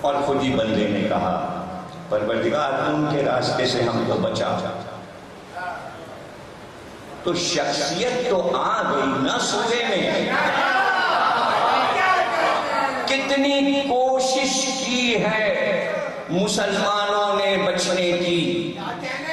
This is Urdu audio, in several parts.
اور خود ہی بندے نے کہا پروردگار ان کے راستے سے ہم کو بچا. تو شخصیت تو آ گئی نا سورے میں. کتنی کوشش کی ہے مسلمانوں نے بچنے کی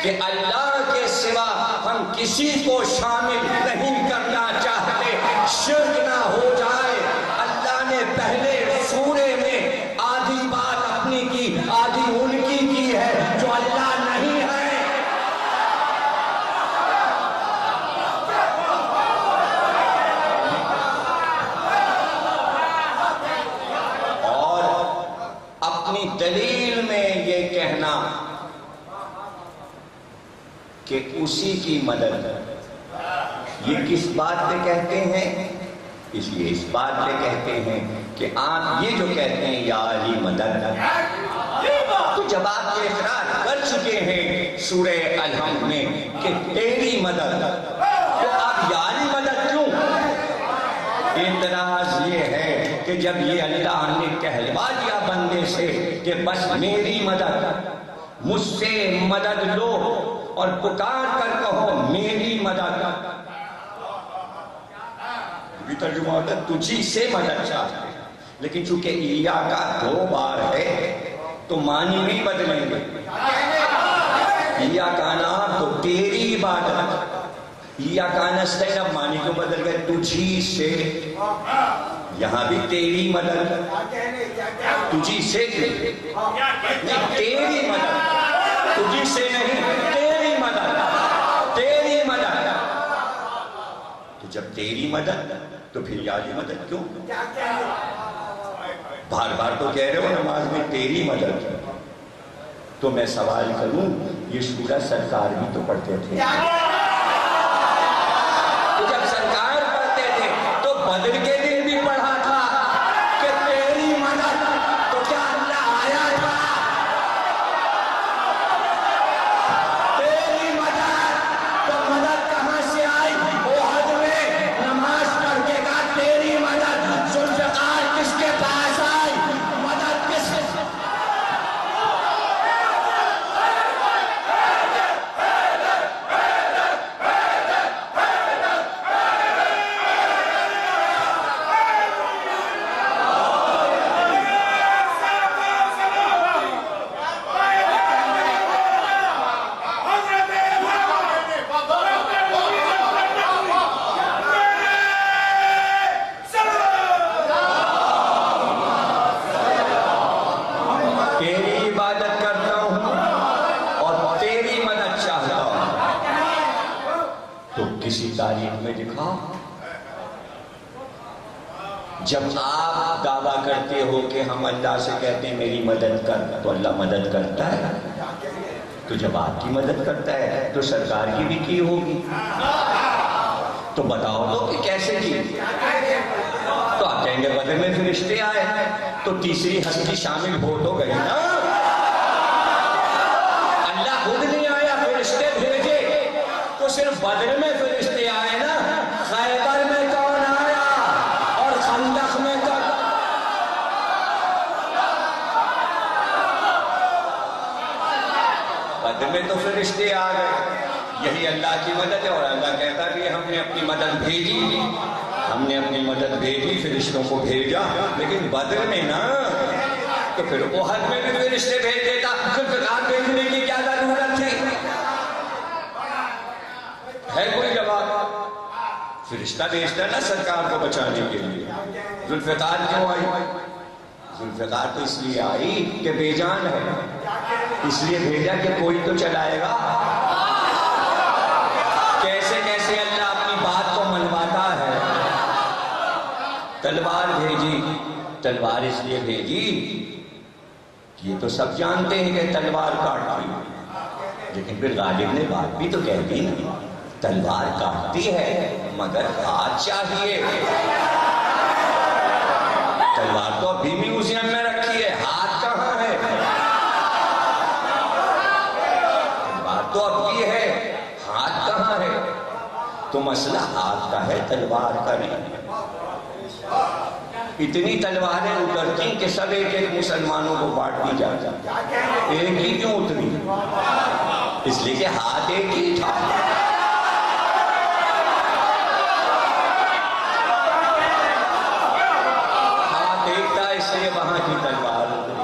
کہ اللہ کے سوا ہم کسی کو شامل نہیں کرنا چاہتے، شرک نہ ہو جائے. اللہ نے پہلے سورے میں آدھی بات اپنی کی، آدھی ان کی ہے جو اللہ نہیں ہے. دلیل میں یہ کہنا کہ اسی کی مدد، یہ کس بات پہ کہتے ہیں؟ اس لیے اس بات پہ کہتے ہیں کہ آپ یہ جو کہتے ہیں یا علی مدد، تو جب آپ یہ اقرار کر چکے ہیں سورہ الحمد میں کہ تیری مدد، تو آپ یا علی مدد کیوں؟ اعتراض یہ ہے کہ جب یہ اللہ نے کہلوا دیا بندے سے کہ بس میری مدد، مجھ سے مدد لو اور پکار کر کہو میری مدد، بھی ترجمہ ہوتا ہے تجھی سے مدد چاہتے. لیکن چونکہ ایا کا 2 بار ہے تو معنی نہیں بدلیں گے. ایا کا نام تو تیری عبادت، یا کانا سٹیل اب معنی کو بدل گئے تجھی سے. یہاں بھی تیری مدد، تجھی سے نہیں، تیری مدد، تجھی سے نہیں، تیری مدد، تیری مدد. تو جب تیری مدد تو پھر یا علی مدد کیوں؟ بار بار تو کہہ رہے ہو نماز میں تیری مدد. تو میں سوال کروں، یہ سورہ سرکار بھی تو پڑھتے تھے. بدر کے دن بھی پڑھا تھا کہ تیری مدد، تو کیا اللہ آیا تھا؟ تیری مدد، تو مدد کہاں سے آئی؟ احد میں نماز پڑھ کے کہا تیری مدد. ذوالفقار کس کے پاس آئی؟ مدد کس کے؟ تاریخ میں لکھا جب آپ دعویٰ کرتے ہو کہ ہم اللہ سے کہتے ہیں میری مدد کر، تو اللہ مدد کرتا ہے. تو جب آپ کی مدد کرتا ہے تو سرکار کی بھی کی ہوگی. تو بتاؤ تو کہ کیسے کی؟ تو آپ کہیں گے بدر میں فرشتے آئے، تو تیسری ہستی شامل ہو تو گئی نا. اللہ خود نہیں آیا، فرشتے بھیجے. تو صرف بدر میں فرشتے آئے نا، خیبر میں کون آیا اور خندق میں کون؟ بدر میں تو فرشتے آ گئے، یہی اللہ کی مدد ہے. اور اللہ کہتا کہ ہم نے اپنی مدد بھیجی، ہم نے اپنی مدد بھیجی، فرشتوں کو بھیجا. لیکن بدر میں نا، تو پھر احد میں بھی فرشتے بھیج دیتا، ذوالفقار بھیجنے کی کیا ضرورت تھی؟ ہے کوئی جواب؟ فرشتہ بھیجتا نا سرکار کو بچانے کے لیے. ذوالفقار کیوں آئی؟ ذوالفقار تو اس لیے آئی کہ بے جان ہے، اس لیے بھیجا کہ کوئی تو چلائے گا. کیسے کیسے اللہ اپنی بات کو منواتا ہے. تلوار بھیجی، تلوار اس لیے بھیجی، یہ تو سب جانتے ہیں کہ تلوار کاٹتی، لیکن پھر غالب نے بات بھی تو کہہ دی نا، تلوار کاٹتی ہے مگر ہاتھ چاہیے. تلوار تو ابھی میوزیم میں رکھی ہے، ہاتھ کہاں ہے؟ تلوار تو اب بھی ہے، ہاتھ کہاں ہے؟ تو مسئلہ ہاتھ کا ہے، تلوار کا نہیں. اتنی تلواریں اترتی کہ سب ایک ایک مسلمانوں کو بانٹ دی جاتی، ایک ہی کیوں اتری؟ اس لیے کہ ہاتھ ایک ہی تھا۔ ہاتھ ایک تھا، اس لیے وہاں کی تلوار اتری۔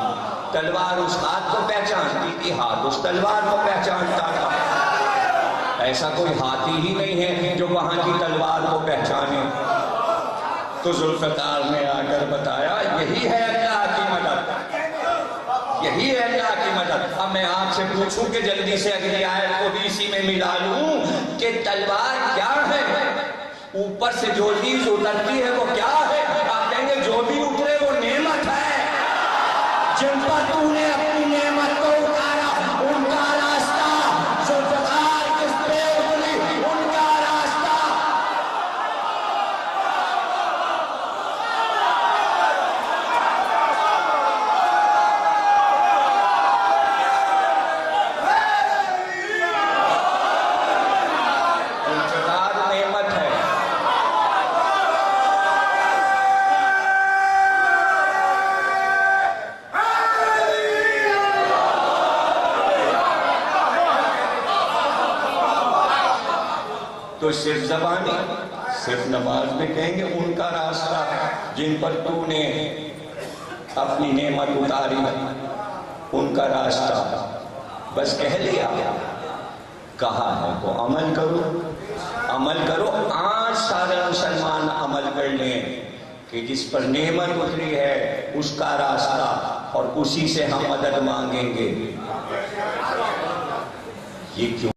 تلوار اس ہاتھ کو پہچانتی تھی، ہاتھ اس تلوار کو پہچانتا تھا۔ ایسا کوئی ہاتھی ہی نہیں ہے جو وہاں کی تلوار کو پہچانے۔ تو ذوالفقار نے آ کر بتایا یہی ہے اللہ کی مدد، یہی ہے اللہ کی مدد۔ اب میں آپ سے پوچھوں کہ جلدی سے اگلی آیت کو بھی اسی میں ملا لوں کہ تلوار کیا ہے؟ اوپر سے جو چیز اترتی ہے وہ کیا ہے؟ آپ کہیں گے جو بھی اترے وہ نعمت ہے، جن پر تو نے اپنی نعمت کو اتارا ان کا راستہ، ذوالفقار کس پہ اتری؟ ان کا راستہ۔ ذوالفقار نعمت ہے۔ تو صرف زبانی، صرف نماز میں کہیں گے ان کا راستہ جن پر تو نے اپنی نعمت اتاری، ان کا راستہ بس کہہ لیا، کہا ہے تو عمل کرو، عمل کرو۔ آج سارے مسلمان عمل کر لیں کہ جس پر نعمت اتری ہے اس کا راستہ، اور اسی سے ہم مدد مانگیں گے۔ یہ کیوں